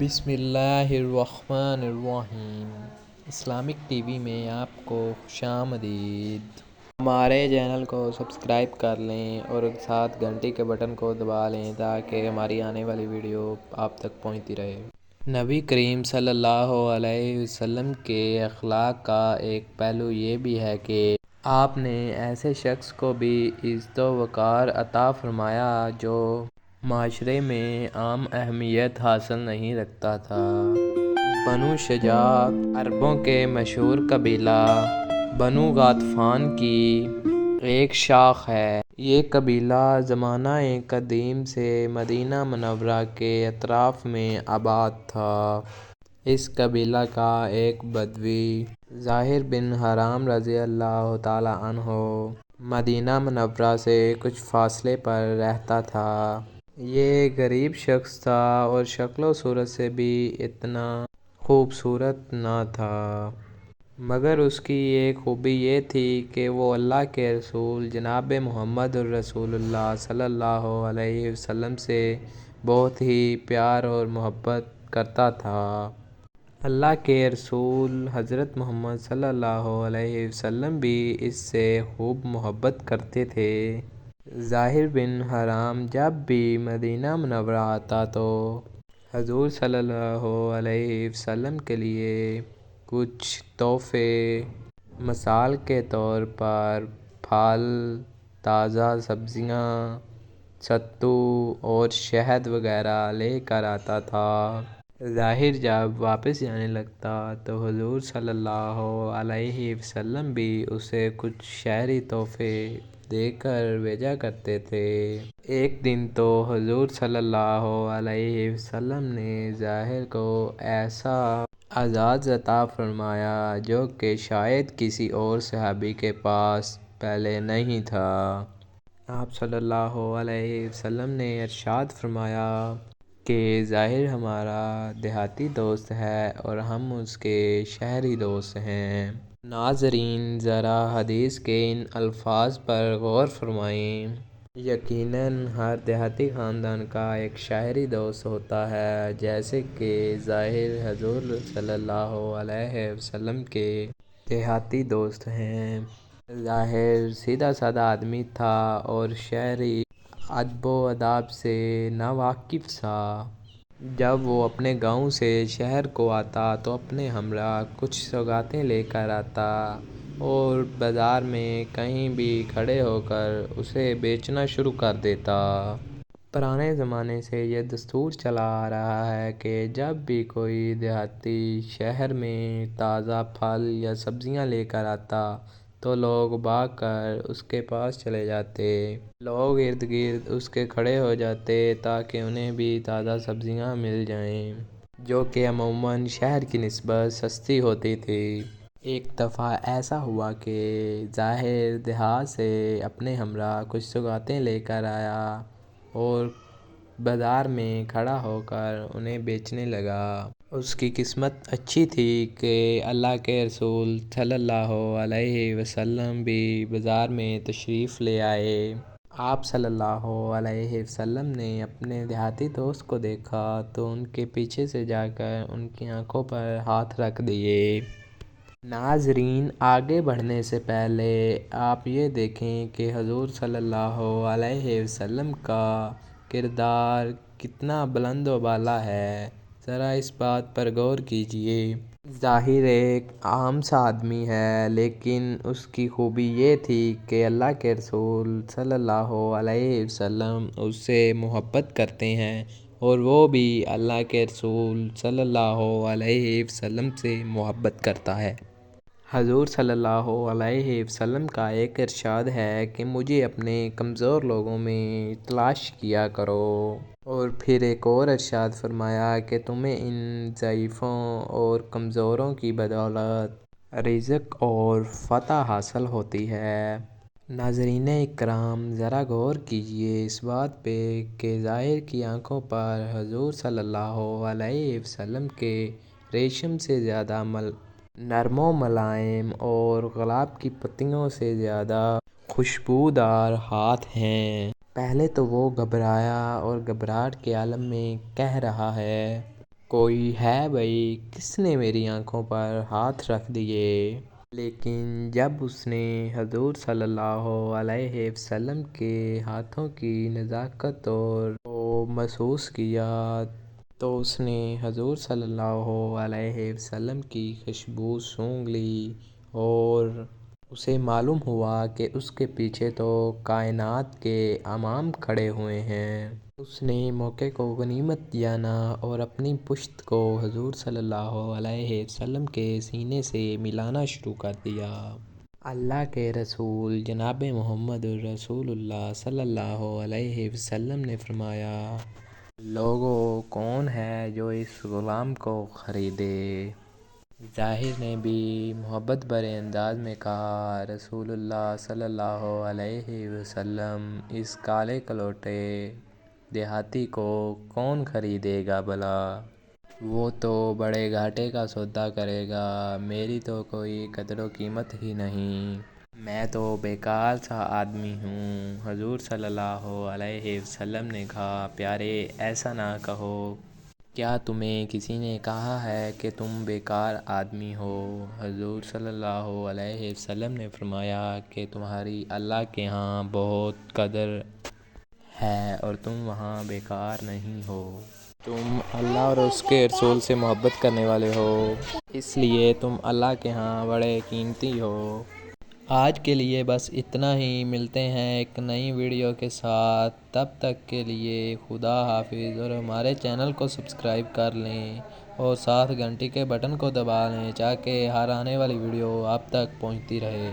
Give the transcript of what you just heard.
بسم اللہ الرحمن الرحیم۔ اسلامک ٹی وی میں آپ کو خوش آمدید۔ ہمارے چینل کو سبسکرائب کر لیں اور ساتھ گھنٹی کے بٹن کو دبا لیں تاکہ ہماری آنے والی ویڈیو آپ تک پہنچتی رہے۔ نبی کریم صلی اللہ علیہ وسلم کے اخلاق کا ایک پہلو یہ بھی ہے کہ آپ نے ایسے شخص کو بھی عزت و وقار عطا فرمایا جو معاشرے میں عام اہمیت حاصل نہیں رکھتا تھا۔ بنو شجاع عربوں کے مشہور قبیلہ بنو غطفان کی ایک شاخ ہے۔ یہ قبیلہ زمانہ قدیم سے مدینہ منورہ کے اطراف میں آباد تھا۔ اس قبیلہ کا ایک بدوی زاہر بن حرام رضی اللہ تعالیٰ عنہ مدینہ منورہ سے کچھ فاصلے پر رہتا تھا۔ یہ غریب شخص تھا اور شکل و صورت سے بھی اتنا خوبصورت نہ تھا، مگر اس کی ایک خوبی یہ تھی کہ وہ اللہ کے رسول جناب محمد الرسول اللہ صلی اللہ علیہ وسلم سے بہت ہی پیار اور محبت کرتا تھا۔ اللہ کے رسول حضرت محمد صلی اللہ علیہ وسلم بھی اس سے خوب محبت کرتے تھے۔ زاہر بن حرام جب بھی مدینہ منورہ آتا تو حضور صلی اللہ علیہ وسلم کے لیے کچھ تحفے مثال کے طور پر پھل، تازہ سبزیاں، ستو اور شہد وغیرہ لے کر آتا تھا۔ زاہر جب واپس جانے لگتا تو حضور صلی اللہ علیہ وسلم بھی اسے کچھ شہری تحفے دے کر بھیجا کرتے تھے۔ ایک دن تو حضور صلی اللہ علیہ وسلم نے زاہر کو ایسا اعزاز عطا فرمایا جو کہ شاید کسی اور صحابی کے پاس پہلے نہیں تھا۔ آپ صلی اللہ علیہ وسلم نے ارشاد فرمایا کہ زاہر ہمارا دیہاتی دوست ہے اور ہم اس کے شہری دوست ہیں۔ ناظرین، ذرا حدیث کے ان الفاظ پر غور فرمائیں۔ یقیناً ہر دیہاتی خاندان کا ایک شہری دوست ہوتا ہے، جیسے کہ زاہر حضور صلی اللہ علیہ وسلم کے دیہاتی دوست ہیں۔ زاہر سیدھا سادہ آدمی تھا اور شہری ادب و آداب سے ناواقف تھا۔ جب وہ اپنے گاؤں سے شہر کو آتا تو اپنے ہمراہ کچھ سوغاتیں لے کر آتا اور بازار میں کہیں بھی کھڑے ہو کر اسے بیچنا شروع کر دیتا۔ پرانے زمانے سے یہ دستور چلا آ رہا ہے کہ جب بھی کوئی دیہاتی شہر میں تازہ پھل یا سبزیاں لے کر آتا تو لوگ بھاگ کر اس کے پاس چلے جاتے۔ لوگ ارد گرد اس کے کھڑے ہو جاتے تاکہ انہیں بھی تازہ سبزیاں مل جائیں، جو کہ عموماً شہر کی نسبت سستی ہوتی تھیں۔ ایک دفعہ ایسا ہوا کہ زاہر دیہات سے اپنے ہمراہ کچھ سوغاتیں لے کر آیا اور بازار میں کھڑا ہو کر انہیں بیچنے لگا۔ اس کی قسمت اچھی تھی کہ اللہ کے رسول صلی اللہ علیہ وسلم بھی بازار میں تشریف لے آئے۔ آپ صلی اللہ علیہ وسلم نے اپنے دیہاتی دوست کو دیکھا تو ان کے پیچھے سے جا کر ان کی آنکھوں پر ہاتھ رکھ دیے۔ ناظرین، آگے بڑھنے سے پہلے آپ یہ دیکھیں کہ حضور صلی اللہ علیہ وسلم کا کردار کتنا بلند و بالا ہے، ذرا اس بات پر غور کیجیے۔ زاہر ایک عام سا آدمی ہے، لیکن اس کی خوبی یہ تھی کہ اللہ کے رسول صلی اللہ علیہ وسلم اس سے محبت کرتے ہیں اور وہ بھی اللہ کے رسول صلی اللہ علیہ وسلم سے محبت کرتا ہے۔ حضور صلی اللہ علیہ وسلم کا ایک ارشاد ہے کہ مجھے اپنے کمزور لوگوں میں تلاش کیا کرو، اور پھر ایک اور ارشاد فرمایا کہ تمہیں ان ضعیفوں اور کمزوروں کی بدولت رزق اور فتح حاصل ہوتی ہے۔ ناظرین اکرام، ذرا غور کیجیے اس بات پہ کہ زاہر کی آنکھوں پر حضور صلی اللہ علیہ وسلم کے ریشم سے زیادہ نرم و ملائم اور گلاب کی پتیوں سے زیادہ خوشبودار ہاتھ ہیں۔ پہلے تو وہ گھبرایا اور گھبراہٹ کے عالم میں کہہ رہا ہے، کوئی ہے بھائی کس نے میری آنکھوں پر ہاتھ رکھ دیے؟ لیکن جب اس نے حضور صلی اللہ علیہ وسلم کے ہاتھوں کی نزاکت کو محسوس کیا تو اس نے حضور صلی اللہ علیہ وسلم کی خوشبو سونگھ لی اور اسے معلوم ہوا کہ اس کے پیچھے تو کائنات کے امام کھڑے ہوئے ہیں۔ اس نے موقع کو غنیمت جانا اور اپنی پشت کو حضور صلی اللہ علیہ وسلم کے سینے سے ملانا شروع کر دیا۔ اللہ کے رسول جناب محمد الرسول اللہ صلی اللہ علیہ وسلم نے فرمایا، لوگو کون ہے جو اس غلام کو خریدے؟ ظاہر نے بھی محبت بھرے انداز میں کہا، رسول اللہ صلی اللہ علیہ وسلم، اس کالے کلوٹے دیہاتی کو کون خریدے گا بھلا؟ وہ تو بڑے گھاٹے کا سودا کرے گا، میری تو کوئی قدر و قیمت ہی نہیں، میں تو بیکار سا آدمی ہوں۔ حضور صلی اللہ علیہ وسلم نے کہا، پیارے ایسا نہ کہو، کیا تمہیں کسی نے کہا ہے کہ تم بیکار آدمی ہو؟ حضور صلی اللہ علیہ وسلم نے فرمایا کہ تمہاری اللہ کے ہاں بہت قدر ہے اور تم وہاں بیکار نہیں ہو، تم اللہ اور اس کے رسول سے محبت کرنے والے ہو، اس لیے تم اللہ کے ہاں بڑے قیمتی ہو۔ آج کے لیے بس اتنا ہی، ملتے ہیں ایک نئی ویڈیو کے ساتھ، تب تک کے لیے خدا حافظ، اور ہمارے چینل کو سبسکرائب کر لیں اور ساتھ گھنٹی کے بٹن کو دبا لیں تاکہ ہر آنے والی ویڈیو آپ تک پہنچتی رہے۔